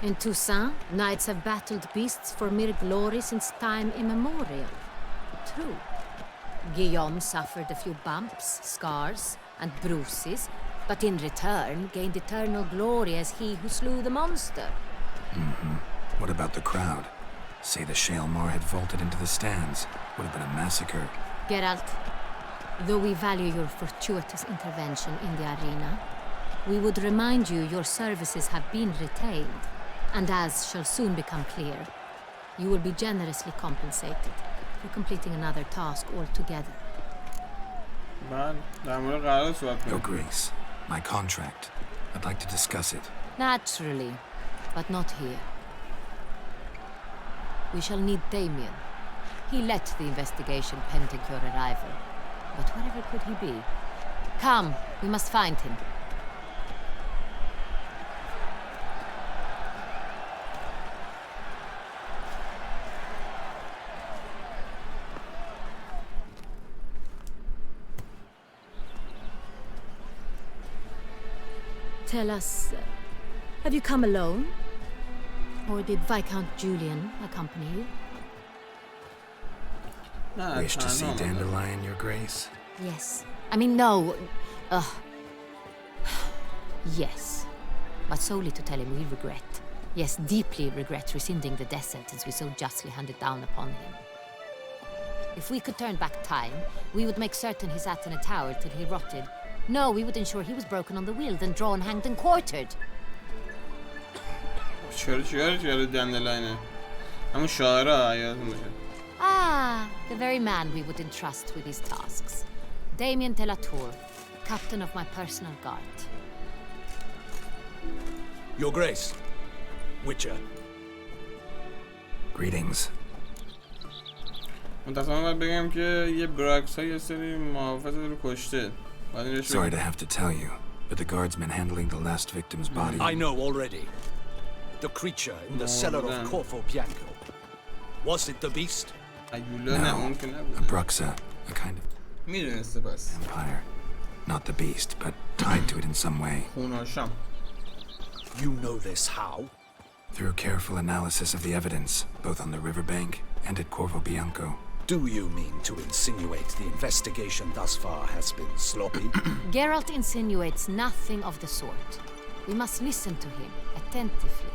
In Toussaint, knights have battled beasts for mere glory since time immemorial. True. Guillaume suffered a few bumps, scars, and bruises, but in return gained eternal glory as he who slew the monster. What about the crowd? Say the Shaelmar had vaulted into the stands. Would have been a massacre. Geralt, though we value your fortuitous intervention in the arena, we would remind you your services have been retained, and as shall soon become clear, you will be generously compensated for completing another task altogether. Your Grace, my contract. I'd like to discuss it. Naturally, but not here. We shall need Damien. He let the investigation pending your arrival. But wherever could he be? Come, we must find him. Tell us, have you come alone? Or did Viscount Julian accompany you? Wish to see Dandelion, Your Grace? Yes. I mean, no. Yes. But solely to tell him we regret. Yes, deeply regret rescinding the death sentence we so justly handed down upon him. If we could turn back time, we would make certain he sat in a tower till he rotted. No, we would ensure he was broken on the wheel, then drawn, hanged, and quartered. چرا دندلاینه همون شاعره یادتون باشه. Ah, the very man we would entrust with these tasks. Damien de la Tour, captain of my personal guard. Your Grace. Witcher. Greetings. منتصفاً باید بگم که یه براکس ها یه سری محافظ رو کشته. Sorry to have to tell you, but the guardsman handling the last victim's body... I know already. The creature in the cellar of Corvo Bianco. Was it the beast? No, a bruxa, a kind of vampire. Not the beast, but tied to it in some way. You know this how? Through careful analysis of the evidence, both on the riverbank and at Corvo Bianco. Do you mean to insinuate the investigation thus far has been sloppy? Geralt insinuates nothing of the sort. We must listen to him attentively.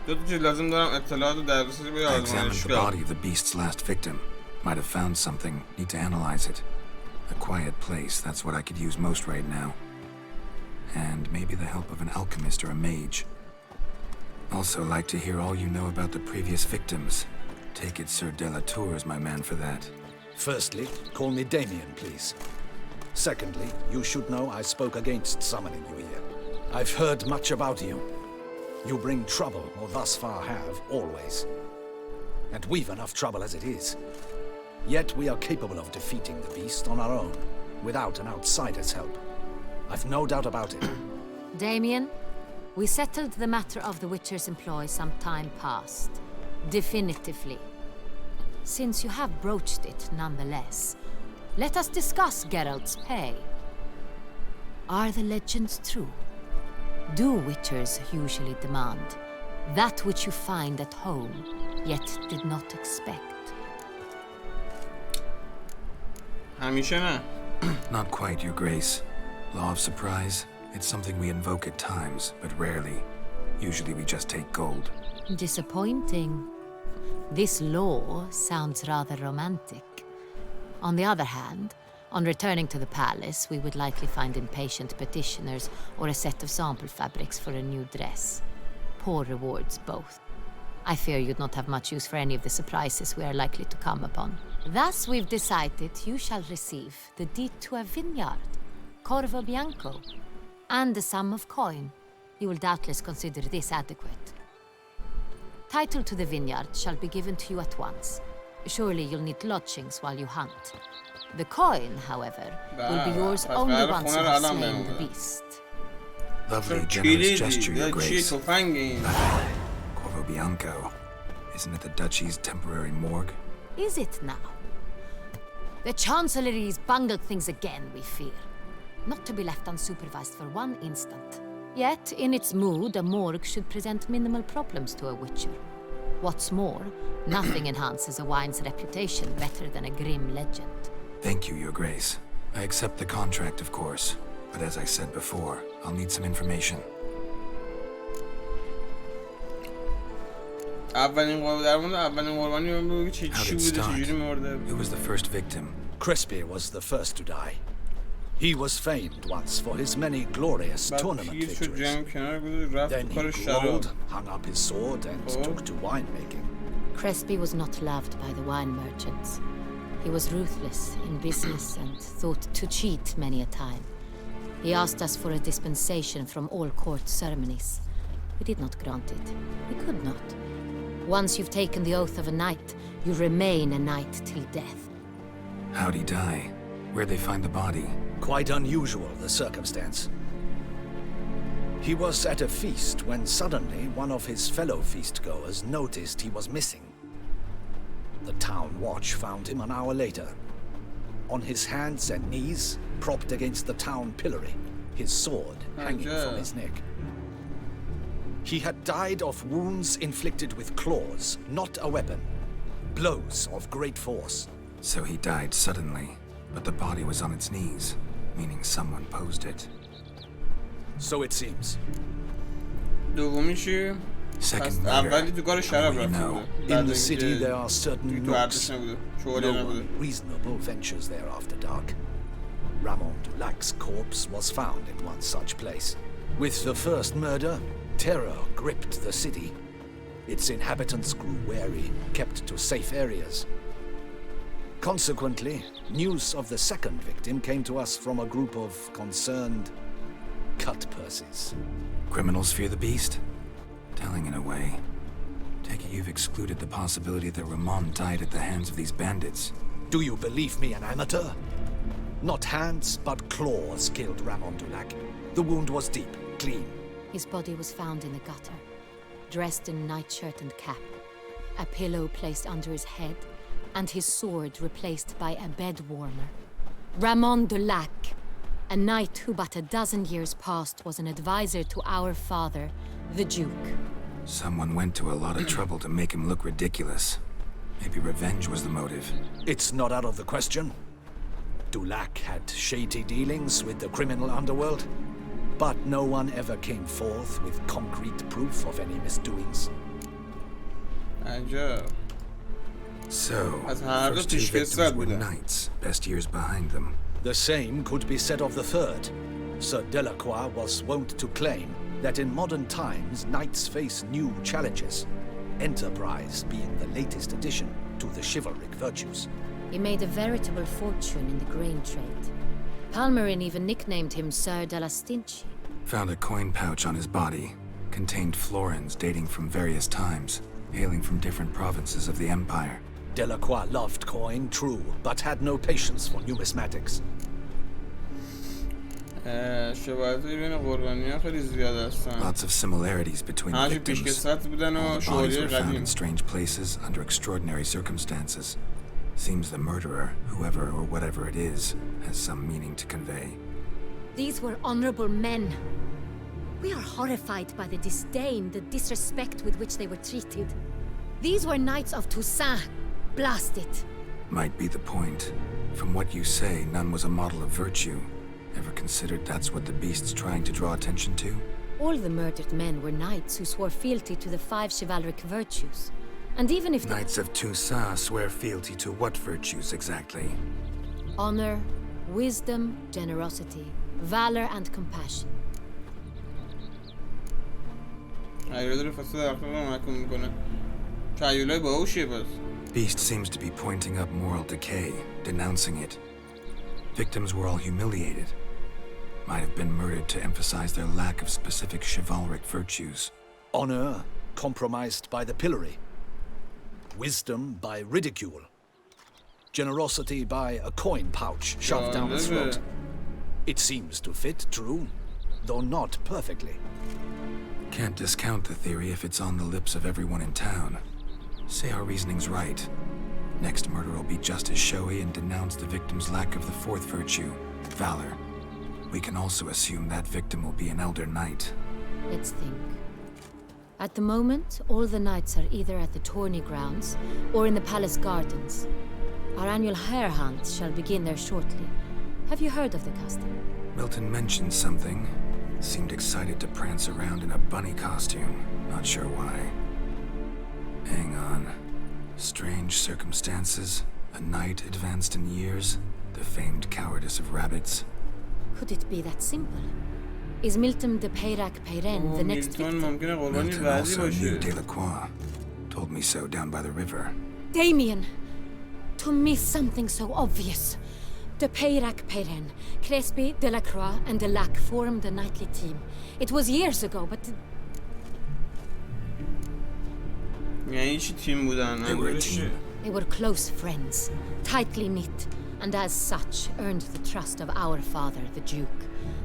I examined the body of the beast's last victim. Might have found something. Need to analyze it. A quiet place, that's what I could use most right now. and maybe the help of an alchemist or a mage. Also like to hear all you know about the previous victims. Take it Sir Delatour is my man for that. Firstly, call me Damien, please. Secondly, you should know I spoke against summoning you here. I've heard much about you. You bring trouble, or thus far have, always. And we've enough trouble as it is. Yet we are capable of defeating the beast on our own, without an outsider's help. I've no doubt about it. Damien, we settled the matter of the Witcher's employ some time past. Definitively. Since you have broached it nonetheless, let us discuss Geralt's pay. Are the legends true? Do Witchers usually demand that which you find at home, yet did not expect? همیشه نه. Not quite, Your Grace. Law of surprise, it's something we invoke at times, but rarely. Usually we just take gold. Disappointing. This law sounds rather romantic. On the other hand, on returning to the palace, we would likely find impatient petitioners or a set of sample fabrics for a new dress. Poor rewards, both. I fear you'd not have much use for any of the surprises we are likely to come upon. Thus, we've decided you shall receive the deed to a vineyard, Corvo Bianco, and a sum of coin. You will doubtless consider this adequate. Title to the vineyard shall be given to you at once. Surely you'll need lodgings while you hunt. The coin, however, will be yours only once you have slain the beast. Lovely, generous gesture, Your Grace. Corvo Bianco. Isn't it the Duchy's temporary morgue? Is it now? The Chancellery's bungled things again, we fear. Not to be left unsupervised for one instant. Yet, in its mood, a morgue should present minimal problems to a Witcher. What's more, nothing enhances a wine's reputation better than a grim legend. Thank you, Your Grace. I accept the contract, of course. But as I said before, I'll need some information. How did it start? Who was the first victim? Crespi was the first to die. He was famed once for his many glorious tournament victories. Then he grew old, hung up his sword, and took to winemaking. Crespi was not loved by the wine merchants. He was ruthless in business and thought to cheat many a time. He asked us for a dispensation from all court ceremonies. We did not grant it. We could not. Once you've taken the oath of a knight, you remain a knight till death. How'd he die? Where'd they find the body? Quite unusual, the circumstance. He was at a feast when suddenly one of his fellow feastgoers noticed he was missing. The town watch found him an hour later. On his hands and knees, propped against the town pillory, his sword hanging from his neck. He had died of wounds inflicted with claws, not a weapon. Blows of great force. So he died suddenly, but the body was on its knees, meaning someone posed it. So it seems. Second murder. In the city there are certain nooks. No one reasonable ventures there after dark. Ramon Dulac's corpse was found in one such place. With the first murder, terror gripped the city. Its inhabitants grew wary, kept to safe areas. Consequently, news of the second victim came to us from a group of concerned cut-purses. Criminals fear the beast? Telling in a way. Take it you've excluded the possibility that Ramon died at the hands of these bandits. Do you believe me an amateur? Not hands, but claws killed Ramon Dulac. The wound was deep, clean. His body was found in the gutter, dressed in nightshirt and cap, a pillow placed under his head, and his sword replaced by a bed warmer. Ramon Dulac, a knight who but a dozen years past was an advisor to our father, the Duke. Someone went to a lot of trouble to make him look ridiculous. Maybe revenge was the motive. It's not out of the question. Dulac had shady dealings with the criminal underworld, but no one ever came forth with concrete proof of any misdoings. So, first two victims were knights, best years behind them. The same could be said of the third. Sir Delacroix was wont to claim that in modern times knights face new challenges, enterprise being the latest addition to the chivalric virtues. He made a veritable fortune in the grain trade. Palmerin even nicknamed him Sir de la Stinchi. Found a coin pouch on his body. Contained florins dating from various times, hailing from different provinces of the Empire. Delacroix loved coin, true, but had no patience for numismatics. شباهت‌های بین قربانی‌ها خیلی زیاد هستن. Lots of similarities between the victims. All the bodies were found in strange places under extraordinary circumstances. Seems the murderer, whoever or whatever it is, has some meaning to convey. These were honorable men. We are horrified by the disdain, the disrespect with which they were treated. These were knights of Toussaint. Blast it. Might be the point. From what you say, none was a model of virtue. Ever considered that's what the beast's trying to draw attention to? All the murdered men were knights who swore fealty to the 5 chivalric virtues. And even if Knights of Toussaint swear fealty to what virtues exactly? honor, wisdom, generosity, valor and compassion. Beast seems to be pointing up moral decay, denouncing it. Victims were all humiliated. Might have been murdered to emphasize their lack of specific chivalric virtues. Honor compromised by the pillory. Wisdom by ridicule. Generosity by a coin pouch shoved down the throat. It seems to fit, true, though not perfectly. Can't discount the theory if it's on the lips of everyone in town. Say our reasoning's right. Next murder will be just as showy and denounce the victim's lack of the 4th virtue, valor. We can also assume that victim will be an elder knight. Let's think. At the moment, all the knights are either at the tourney grounds or in the palace gardens. Our annual hare hunt shall begin there shortly. Have you heard of the custom? Milton mentioned something. Seemed excited to prance around in a bunny costume. Not sure why. Hang on. Strange circumstances. A knight advanced in years. The famed cowardice of rabbits. Could it be that simple? Is Milton de Peyrac Peyren the next victim? Milton also knew Delacroix. Told me so down by the river. Damien! To miss something so obvious. De Peyrac Peyren, Crespi, Delacroix, and Delac formed a knightly team. It was years ago, but... They were a team. They were close friends, tightly knit, and as such earned the trust of our father, the Duke.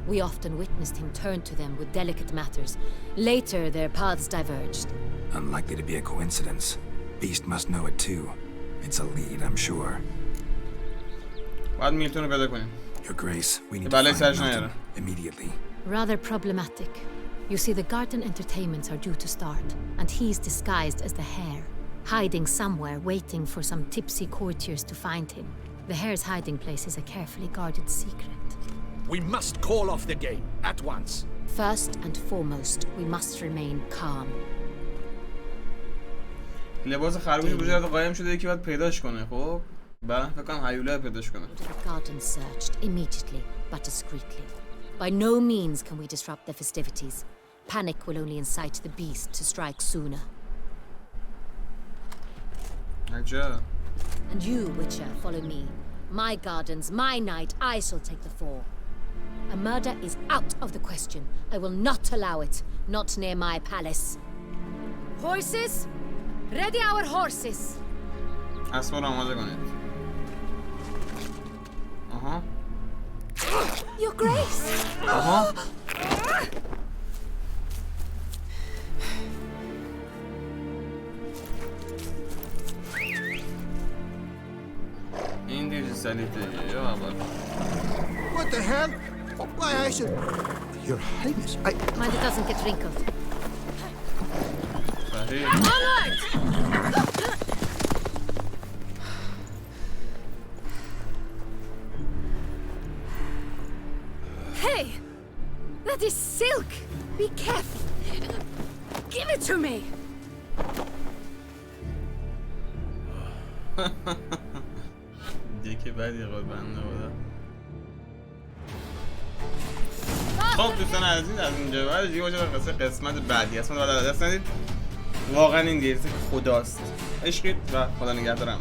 We often witnessed him turn to them with delicate matters. Later, their paths diverged. Unlikely to be a coincidence. Beast must know it too. It's a lead, I'm sure. Your Grace, we need to find Milton immediately. Rather problematic. You see, the garden entertainments are due to start, and he's disguised as the hare, hiding somewhere, waiting for some tipsy courtiers to find him. The hare's hiding place is a carefully guarded secret. We must call off the game, at once. First and foremost, we must remain calm. لباس خرگوش بجرد قایم شده یکی باید پیداش کنه خب بعد فکر کنم هیولا پیداش کنه. The garden searched immediately, but discreetly. By no means can we disrupt the festivities. Panic will only incite the beast to strike sooner. عجب. And you, Witcher, follow me. My gardens, my night, I shall take the fall. A murder is out of the question. I will not allow it. Not near my palace. Horses? Ready our horses. اسبا رو آماده کنید. آها. Your Grace. آها. این دیگه سلیته یا اول. What the hell? Why, I should... Your Highness, I... Mind it doesn't get wrinkled. صحیح. Onward! Hey! That is silk! Be careful! Give it to me! دیگه بعدی قربان نبوده. خب دوستان عزیز از اینجا بعد دیگه وجه قصه قسمت بعدی است. بعد دست ندید. واقعا این DLC خداست. عشقید و خدا نگهدارم.